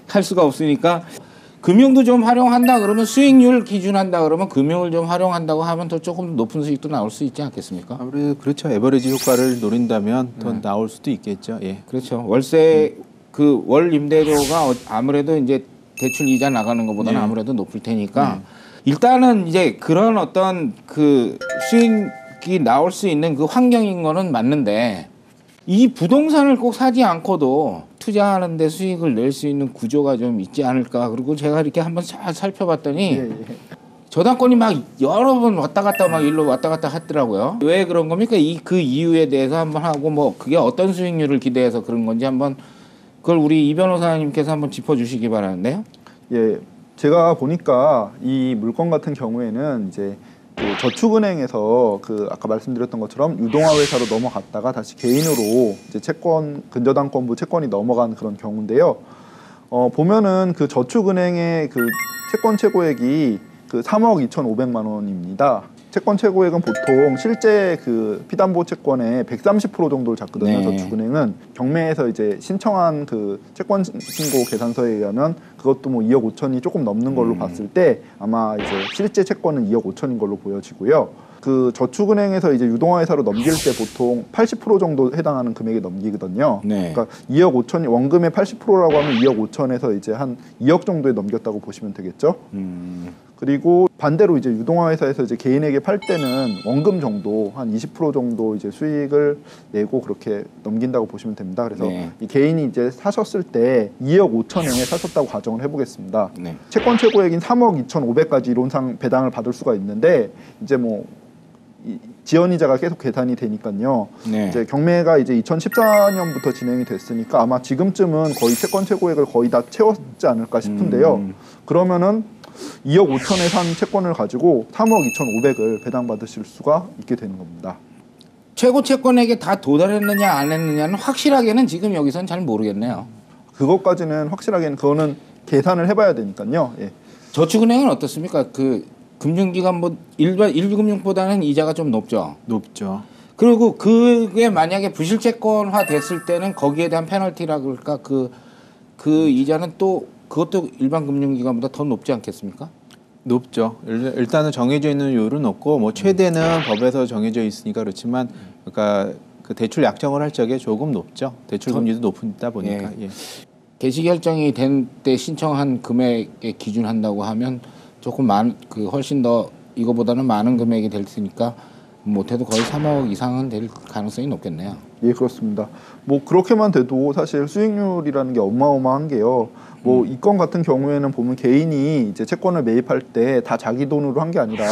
할 수가 없으니까 금융도 좀 활용한다 그러면 수익률 기준한다 그러면 금융을 좀 활용한다고 하면 더 조금 높은 수익도 나올 수 있지 않겠습니까? 아무래도 그렇죠. 에버리지 효과를 노린다면 더 나올 수도 있겠죠. 예. 그렇죠. 월세 그 월 임대료가 아무래도 이제 대출 이자 나가는 것보다는 아무래도 높을 테니까 일단은 이제 그런 어떤 그 수익이 나올 수 있는 그 환경인 거는 맞는데 이 부동산을 꼭 사지 않고도 투자하는데 수익을 낼 수 있는 구조가 좀 있지 않을까. 그리고 제가 이렇게 한번 잘 살펴봤더니 저당권이 막 여러 번 왔다 갔다 막 일로 왔다 갔다 하더라고요. 왜 그런 겁니까? 그 이유에 대해서 한번 하고 뭐 그게 어떤 수익률을 기대해서 그런 건지 한번 그걸 우리 이 변호사님께서 한번 짚어주시기 바라는데요. 예, 제가 보니까 이 물건 같은 경우에는 이제 그 저축은행에서 그 아까 말씀드렸던 것처럼 유동화 회사로 넘어갔다가 다시 개인으로 이제 채권 근저당권부 채권이 넘어간 그런 경우인데요. 보면은 그 저축은행의 그 채권 최고액이 그 3억 2,500만 원입니다. 채권 최고액은 보통 실제 그 피담보 채권의 130% 정도를 잡거든요. 네. 저축은행은 경매에서 이제 신청한 그 채권 신고 계산서에 의하면 그것도 뭐 2억 5천이 조금 넘는 걸로 봤을 때 아마 이제 실제 채권은 2억 5천인 걸로 보여지고요. 그 저축은행에서 이제 유동화회사로 넘길 때 보통 80% 정도 해당하는 금액에 넘기거든요. 네. 그러니까 2억 5천이 원금의 80%라고 하면 2억 5천에서 이제 한 2억 정도에 넘겼다고 보시면 되겠죠. 그리고 반대로 이제 유동화 회사에서 이제 개인에게 팔 때는 원금 정도 한 20% 정도 이제 수익을 내고 그렇게 넘긴다고 보시면 됩니다. 그래서 네. 이 개인이 이제 사셨을 때 2억 5천에 사셨다고 가정을 해보겠습니다. 네. 채권 최고액인 3억 2,500까지 이론상 배당을 받을 수가 있는데 이제 뭐 지연이자가 계속 계산이 되니까요. 네. 이제 경매가 이제 2014년부터 진행이 됐으니까 아마 지금쯤은 거의 채권 최고액을 거의 다 채웠지 않을까 싶은데요. 그러면은 2억 5천에 산 채권을 가지고 3억 2,500을 배당받으실 수가 있게 되는 겁니다. 최고 채권에게 다 도달했느냐 안 했느냐는 확실하게는 지금 여기서는 잘 모르겠네요. 그것까지는 확실하게는 그거는 계산을 해봐야 되니까요. 예. 저축은행은 어떻습니까? 그 금융기관 뭐 일반 일금융보다는 이자가 좀 높죠. 높죠. 그리고 그게 만약에 부실채권화 됐을 때는 거기에 대한 페널티라 그럴까 그 이자는 또 그것도 일반 금융기관보다 더 높지 않겠습니까? 높죠. 일단은 정해져 있는 요율은 없고 뭐 최대는 법에서 정해져 있으니까 그렇지만 그러니까 그 대출 약정을 할 적에 조금 높죠. 대출 금리도 높다 보니까. 예. 개시 결정이 된 때 신청한 금액에 기준한다고 하면 조금 훨씬 더 이거보다는 많은 금액이 될 테니까 못해도 거의 3억 이상은 될 가능성이 높겠네요. 예, 그렇습니다. 뭐 그렇게만 돼도 사실 수익률이라는 게 어마어마한 게요. 뭐 이 건 같은 경우에는 보면 개인이 이제 채권을 매입할 때 다 자기 돈으로 한 게 아니라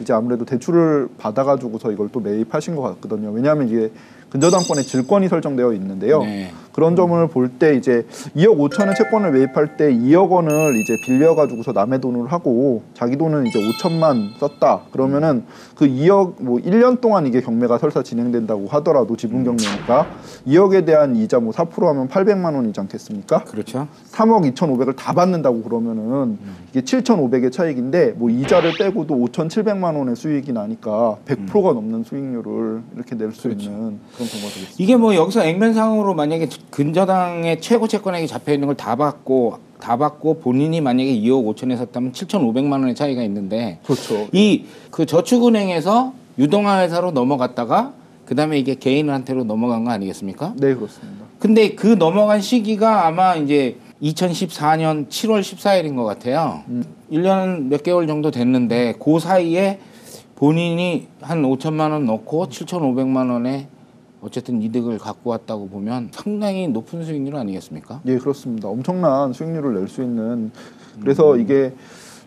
이제 아무래도 대출을 받아가지고서 이걸 또 매입하신 것 같거든요. 왜냐하면 이게 근저당권의 질권이 설정되어 있는데요. 네. 그런 점을 볼 때 이제 2억 5천의 채권을 매입할 때 2억 원을 이제 빌려가지고서 남의 돈을 하고 자기 돈은 이제 5천만 썼다. 그러면은 그 2억 뭐 1년 동안 이게 경매가 설사 진행된다고 하더라도 지분 경매니까 2억에 대한 이자 뭐 4% 하면 800만 원이지 않겠습니까? 그렇죠. 3억 2,500을 다 받는다고 그러면은 이게 7,500의 차익인데 뭐 이자를 빼고도 5,700만 원의 수익이 나니까 100%가 넘는 수익률을 이렇게 낼 수 있는 그런 경우가 되겠습니다. 이게 뭐 여기서 액면상으로 만약에 근저당의 최고 채권액이 잡혀 있는 걸 다 받고 본인이 만약에 2억 5천에 샀다면 7,500만 원의 차이가 있는데 그렇죠. 이 그 저축은행에서 유동화 회사로 넘어갔다가 그다음에 이게 개인한테로 넘어간 거 아니겠습니까? 네, 그렇습니다. 근데 그 넘어간 시기가 아마 이제 2014년 7월 14일인 것 같아요. 1년 몇 개월 정도 됐는데 그 사이에 본인이 한 5천만 원 넣고 7,500만 원에 어쨌든 이득을 갖고 왔다고 보면 상당히 높은 수익률 아니겠습니까? 예, 그렇습니다. 엄청난 수익률을 낼 수 있는 그래서 이게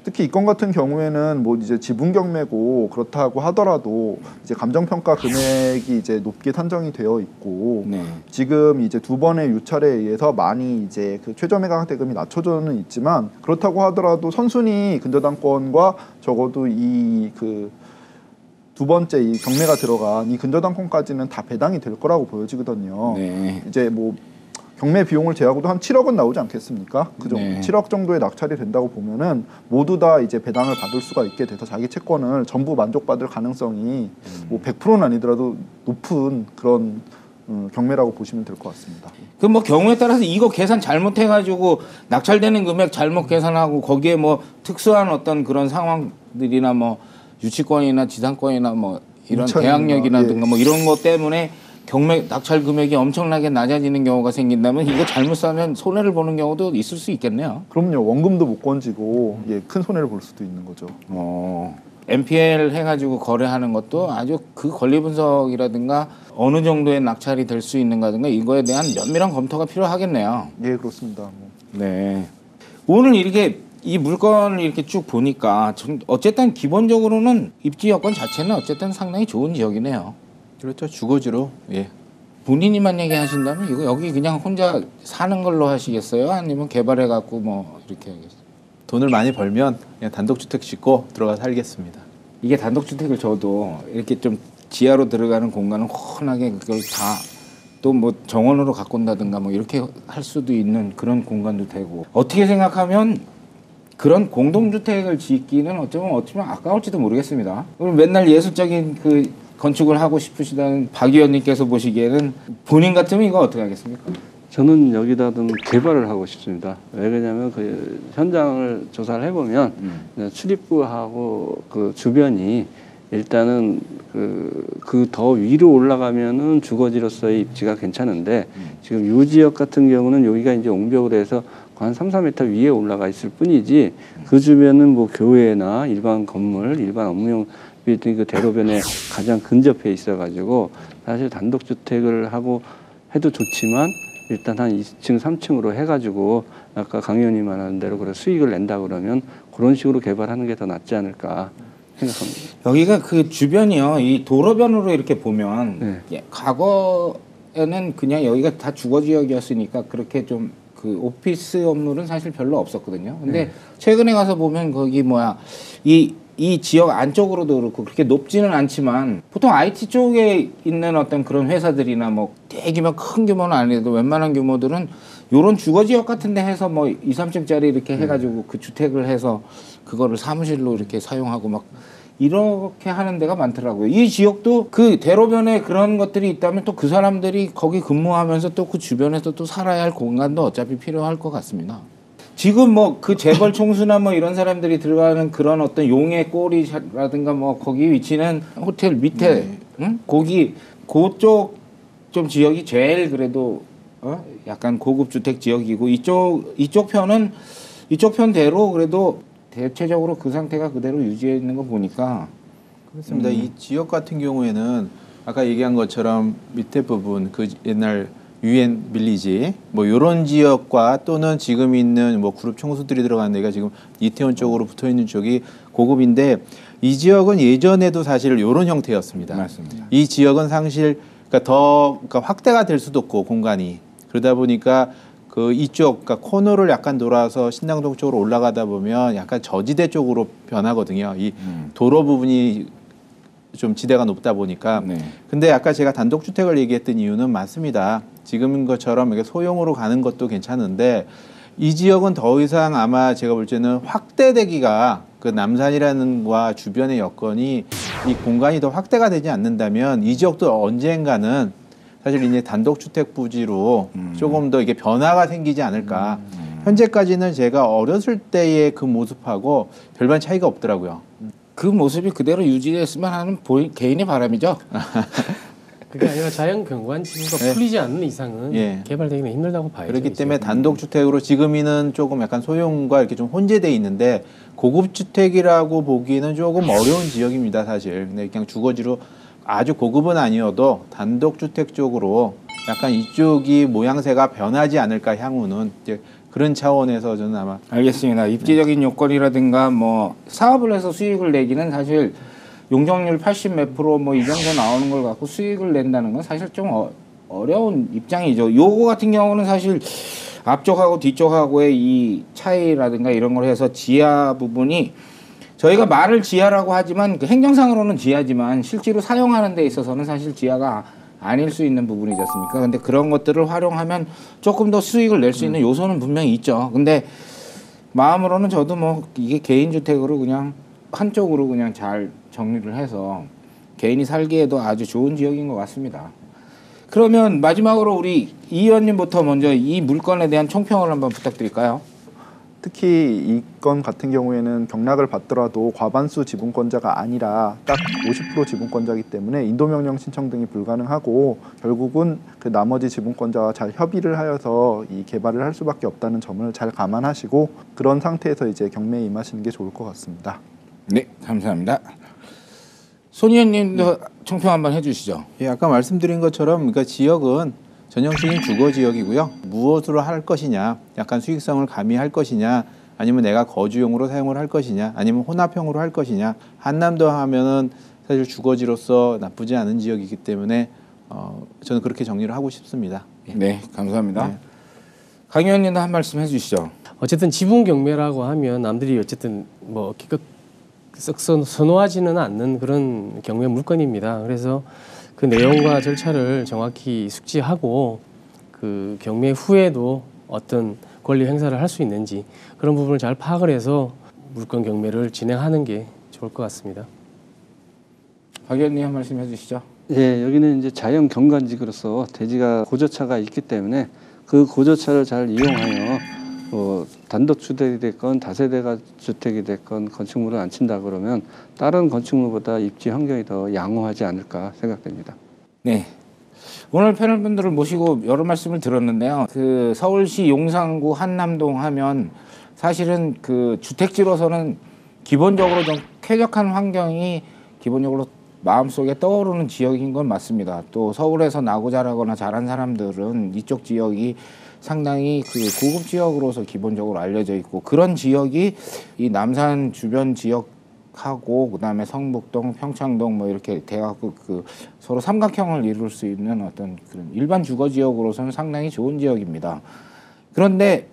특히 이 건 같은 경우에는 뭐 이제 지분 경매고 그렇다고 하더라도 이제 감정평가 금액이 이제 높게 산정이 되어 있고 네. 지금 이제 두 번의 유찰에 의해서 많이 이제 그 최저 매각 대금이 낮춰져는 있지만 그렇다고 하더라도 선순위 근저당권과 적어도 이 그 두 번째 이 경매가 들어간 이 근저당권까지는 다 배당이 될 거라고 보여지거든요. 네. 이제 뭐 경매 비용을 제하고도 한 7억은 나오지 않겠습니까? 그 정도 네. 7억 정도의 낙찰이 된다고 보면은 모두 다 이제 배당을 받을 수가 있게 돼서 자기 채권을 전부 만족받을 가능성이 뭐 100%는 아니더라도 높은 그런 경매라고 보시면 될 것 같습니다. 그 뭐 경우에 따라서 이거 계산 잘못해가지고 낙찰되는 금액 잘못 계산하고 거기에 뭐 특수한 어떤 그런 상황들이나 뭐 유치권이나 지상권이나 뭐 이런 인천이나, 대항력이라든가 뭐 이런 것 때문에 경매 낙찰 금액이 엄청나게 낮아지는 경우가 생긴다면 이거 잘못 사면 손해를 보는 경우도 있을 수 있겠네요. 그럼요. 원금도 못 건지고 예, 큰 손해를 볼 수도 있는 거죠. MPL 해가지고 거래하는 것도 아주 그 권리 분석이라든가 어느 정도의 낙찰이 될 수 있는가든가 이거에 대한 면밀한 검토가 필요하겠네요. 예, 그렇습니다. 뭐. 네. 오늘 이렇게 이 물건을 이렇게 쭉 보니까 어쨌든 기본적으로는 입지 여건 자체는 어쨌든 상당히 좋은 지역이네요. 그렇죠. 주거지로. 예. 본인이 만약에 하신다면 이거 여기 그냥 혼자 사는 걸로 하시겠어요? 아니면 개발해 갖고 뭐 이렇게 하겠어요? 돈을 많이 벌면 그냥 단독주택 짓고 들어가 살겠습니다. 이게 단독주택을 줘도 이렇게 좀 지하로 들어가는 공간은 훤하게 그걸 다 또 뭐 정원으로 갖고 온다든가 뭐 이렇게 할 수도 있는 그런 공간도 되고 어떻게 생각하면 그런 공동주택을 짓기는 어쩌면 아까울지도 모르겠습니다. 그럼 맨날 예술적인 그 건축을 하고 싶으시다는 박 의원님께서 보시기에는 본인 같으면 이거 어떻게 하겠습니까? 저는 여기다 좀 개발을 하고 싶습니다. 왜 그러냐면 그 현장을 조사를 해보면 출입구하고 그 주변이 일단은 그 더 위로 올라가면은 주거지로서의 입지가 괜찮은데 지금 이 지역 같은 경우는 여기가 이제 옹벽으로 해서 한 3, 4m 위에 올라가 있을 뿐이지 그 주변은 뭐 교회나 일반 건물, 일반 업무용 빌딩 그 대로변에 가장 근접해 있어가지고 사실 단독주택을 하고 해도 좋지만 일단 한 2층, 3층으로 해가지고 아까 강 의원님 말하는 대로 그래 수익을 낸다 그러면 그런 식으로 개발하는 게 더 낫지 않을까 생각합니다. 여기가 그 주변이요, 이 도로변으로 이렇게 보면 네. 예, 과거에는 그냥 여기가 다 주거 지역이었으니까 그렇게 좀 그 오피스 업무는 사실 별로 없었거든요. 근데 최근에 가서 보면 거기 이 지역 안쪽으로도 그렇고 그렇게 높지는 않지만 보통 IT 쪽에 있는 어떤 그런 회사들이나 뭐 대규모 큰 규모는 아니어도 웬만한 규모들은 요런 주거 지역 같은 데 해서 뭐 2, 3층짜리 이렇게 해가지고 그 주택을 해서 그거를 사무실로 이렇게 사용하고 막 이렇게 하는 데가 많더라고요. 이 지역도 그 대로변에 그런 것들이 있다면 또 그 사람들이 거기 근무하면서 또 그 주변에서 또 살아야 할 공간도 어차피 필요할 것 같습니다. 지금 뭐 그 재벌 총수나 뭐 이런 사람들이 들어가는 그런 어떤 용의 꼬리라든가 뭐 거기 위치는 호텔 밑에 응? 거기 그쪽 좀 지역이 제일 그래도 약간 고급 주택 지역이고 이쪽 편대로 그래도 대체적으로 그 상태가 그대로 유지해 있는 거 보니까 그렇습니다. 이 지역 같은 경우에는 아까 얘기한 것처럼 밑에 부분 그 옛날 유엔 빌리지 뭐 이런 지역과 또는 지금 있는 뭐 그룹 총수들이 들어간 데가 지금 이태원 쪽으로 붙어 있는 쪽이 고급인데 이 지역은 예전에도 사실 이런 형태였습니다. 맞습니다. 이 지역은 사실 그러니까 그러니까 확대가 될 수도 없고 공간이 그러다 보니까 그 이쪽 그러니까 코너를 약간 돌아서 신당동 쪽으로 올라가다 보면 약간 저지대 쪽으로 변하거든요. 이 도로 부분이 좀 지대가 높다 보니까. 네. 근데 아까 제가 단독주택을 얘기했던 이유는 맞습니다. 지금인 것처럼 이렇게 소형으로 가는 것도 괜찮은데 이 지역은 더 이상 아마 제가 볼 때는 확대되기가 그 남산이라는 과 주변의 여건이 이 공간이 더 확대가 되지 않는다면 이 지역도 언젠가는 사실 이제 단독주택 부지로 조금 더 이게 변화가 생기지 않을까. 현재까지는 제가 어렸을 때의 그 모습하고 별반 차이가 없더라고요. 그 모습이 그대로 유지됐으면 하는 개인의 바람이죠. 그게 아니라 자연 경관 지구가 네. 풀리지 않는 이상은 예. 개발되기는 힘들다고 봐야죠. 그렇기 이제. 때문에 단독주택으로 지금이는 조금 약간 소형과 이렇게 좀 혼재돼 있는데 고급주택이라고 보기에는 조금 어려운 지역입니다, 사실. 근데 그냥 주거지로 아주 고급은 아니어도 단독주택 쪽으로 약간 이쪽이 모양새가 변하지 않을까 향후는 이제 그런 차원에서 저는 아마 알겠습니다. 입지적인 요건이라든가 뭐 사업을 해서 수익을 내기는 사실 용적률 80 몇 프로 뭐 이 정도 나오는 걸 갖고 수익을 낸다는 건 사실 좀 어려운 입장이죠. 요거 같은 경우는 사실 앞쪽하고 뒤쪽하고의 이 차이라든가 이런 걸 해서 지하 부분이 저희가 말을 지하라고 하지만 그 행정상으로는 지하지만 실제로 사용하는 데 있어서는 사실 지하가 아닐 수 있는 부분이지 않습니까? 근데 그런 것들을 활용하면 조금 더 수익을 낼 수 있는 요소는 분명히 있죠. 근데 마음으로는 저도 뭐 이게 개인주택으로 그냥 한쪽으로 그냥 잘 정리를 해서 개인이 살기에도 아주 좋은 지역인 것 같습니다. 그러면 마지막으로 우리 이 의원님부터 먼저 이 물건에 대한 총평을 한번 부탁드릴까요? 특히 이 건 같은 경우에는 경락을 받더라도 과반수 지분권자가 아니라 딱 50% 지분권자이기 때문에 인도명령 신청 등이 불가능하고 결국은 그 나머지 지분권자와 잘 협의를 하여서 이 개발을 할 수밖에 없다는 점을 잘 감안하시고 그런 상태에서 이제 경매에 임하시는 게 좋을 것 같습니다. 네, 감사합니다. 손 의원님도 총평 한번 해주시죠. 예, 아까 말씀드린 것처럼 그러니까 지역은 전형적인 주거 지역이고요. 무엇으로 할 것이냐, 약간 수익성을 가미할 것이냐, 아니면 내가 거주용으로 사용을 할 것이냐, 아니면 혼합형으로 할 것이냐. 한남도 하면은 사실 주거지로서 나쁘지 않은 지역이기 때문에 저는 그렇게 정리를 하고 싶습니다. 예. 네, 감사합니다. 네. 강 의원님도 한 말씀 해주시죠. 어쨌든 지분 경매라고 하면 남들이 어쨌든 뭐 썩 선호하지는 않는 그런 경매 물건입니다. 그래서 그 내용과 절차를 정확히 숙지하고 그 경매 후에도 어떤 권리 행사를 할 수 있는지 그런 부분을 잘 파악을 해서 물건 경매를 진행하는 게 좋을 것 같습니다. 박 의원님 한 말씀 해주시죠. 예, 여기는 이제 자연 경관지구로서 대지가 고저차가 있기 때문에 그 고저차를 잘 이용하여 단독주택이 됐건 다세대가 주택이 됐건 건축물을 안 친다 그러면 다른 건축물보다 입지 환경이 더 양호하지 않을까 생각됩니다. 네. 오늘 패널 분들을 모시고 여러 말씀을 들었는데요. 그 서울시 용산구 한남동 하면 사실은 그 주택지로서는 기본적으로 좀 쾌적한 환경이 기본적으로 마음속에 떠오르는 지역인 건 맞습니다. 또 서울에서 나고 자라거나 자란 사람들은 이쪽 지역이 상당히 그 고급 지역으로서 기본적으로 알려져 있고 그런 지역이 이 남산 주변 지역하고 그다음에 성북동, 평창동 뭐 이렇게 돼갖고 그 서로 삼각형을 이룰 수 있는 어떤 그런 일반 주거 지역으로서는 상당히 좋은 지역입니다. 그런데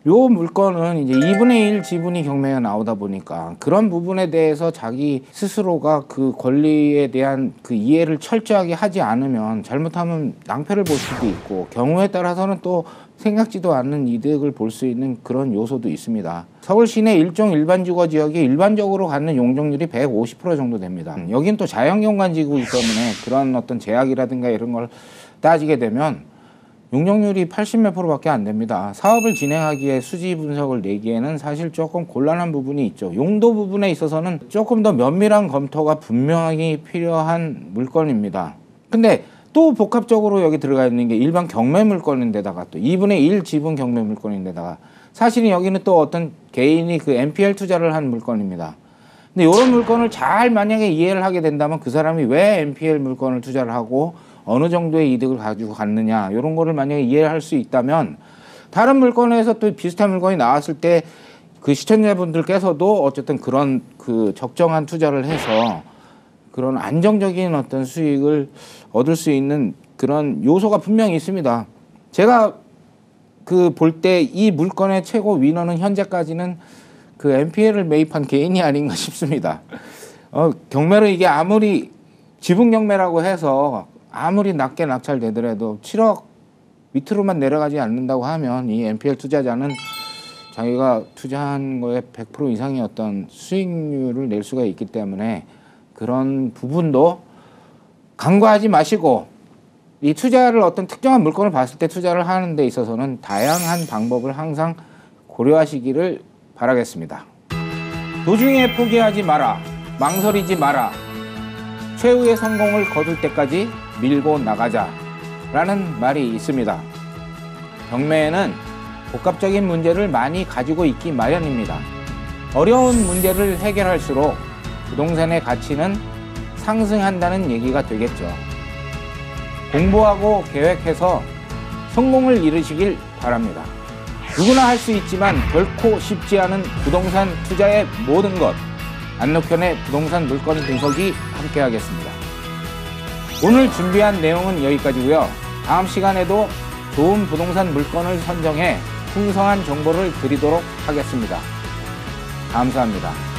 요 물건은 이제 2분의 1 지분이 경매가 나오다 보니까 그런 부분에 대해서 자기 스스로가 그 권리에 대한 그 이해를 철저하게 하지 않으면 잘못하면 낭패를 볼 수도 있고 경우에 따라서는 또 생각지도 않는 이득을 볼 수 있는 그런 요소도 있습니다. 서울 시내 일종 일반 주거 지역이 일반적으로 갖는 용적률이 150% 정도 됩니다. 여긴 또 자연경관지구이기 때문에 그런 어떤 제약이라든가 이런 걸 따지게 되면 용적률이 80 몇 프로밖에 안 됩니다. 사업을 진행하기에 수지 분석을 내기에는 사실 조금 곤란한 부분이 있죠. 용도 부분에 있어서는 조금 더 면밀한 검토가 분명히 필요한 물건입니다. 근데 또 복합적으로 여기 들어가 있는 게 일반 경매 물건인데다가 또 2분의 1 지분 경매 물건인데다가 사실은 여기는 또 어떤 개인이 그 NPL 투자를 한 물건입니다. 근데 이런 물건을 잘 만약에 이해를 하게 된다면 그 사람이 왜 NPL 물건을 투자를 하고 어느 정도의 이득을 가지고 갔느냐 이런 거를 만약에 이해할 수 있다면 다른 물건에서 또 비슷한 물건이 나왔을 때 그 시청자분들께서도 어쨌든 그런 그 적정한 투자를 해서 그런 안정적인 어떤 수익을 얻을 수 있는 그런 요소가 분명히 있습니다. 제가 그 볼 때 이 물건의 최고 위너는 현재까지는 그 NPL을 매입한 개인이 아닌가 싶습니다. 경매로 이게 아무리 지분 경매라고 해서 아무리 낮게 낙찰되더라도 7억 밑으로만 내려가지 않는다고 하면 이 NPL 투자자는 자기가 투자한 거에 100% 이상의 어떤 수익률을 낼 수가 있기 때문에 그런 부분도 간과하지 마시고 이 투자를 어떤 특정한 물건을 봤을 때 투자를 하는 데 있어서는 다양한 방법을 항상 고려하시기를 바라겠습니다. 도중에 포기하지 마라. 망설이지 마라. 최후의 성공을 거둘 때까지 밀고 나가자 라는 말이 있습니다. 경매에는 복합적인 문제를 많이 가지고 있기 마련입니다. 어려운 문제를 해결할수록 부동산의 가치는 상승한다는 얘기가 되겠죠. 공부하고 계획해서 성공을 이루시길 바랍니다. 누구나 할 수 있지만 결코 쉽지 않은 부동산 투자의 모든 것, 안록현의 부동산 물건 분석이 함께하겠습니다. 오늘 준비한 내용은 여기까지고요. 다음 시간에도 좋은 부동산 물건을 선정해 풍성한 정보를 드리도록 하겠습니다. 감사합니다.